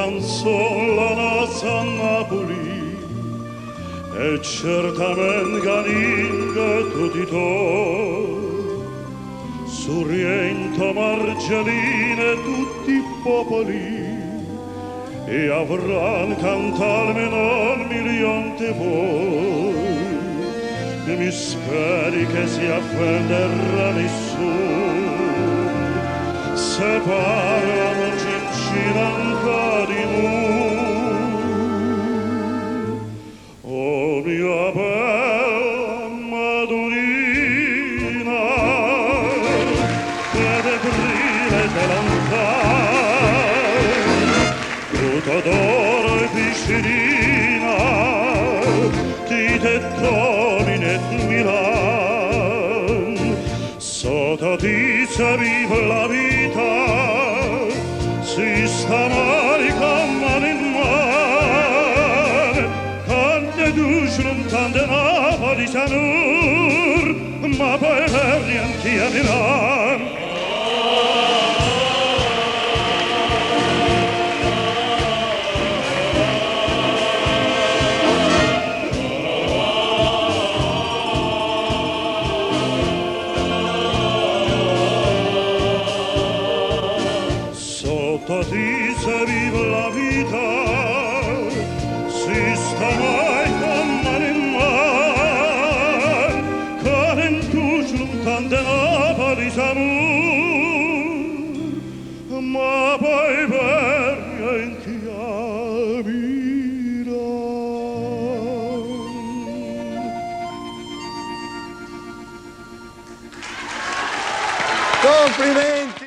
canzone la nasa a Napoli e certamente caninga tutti to Sorrento, Margelline, tutti i popoli e avranno cantato almeno 1 milione di voi e mi speri che si offenderà nessuno se parlano cincina ancora di noi. Oh mia bella Madonnina che de brille te lontano tutto d'oro e piscina ti te domine Milan sotto ti se vive la vita si sta male con mano in mare tante duce non tante Napoli sanur ma poi per niente a Milano. Ti se vive la vita si sta mai con mano in mano con in tuci lontane Napoli s'amor ma poi per niente a Milano. Complimenti!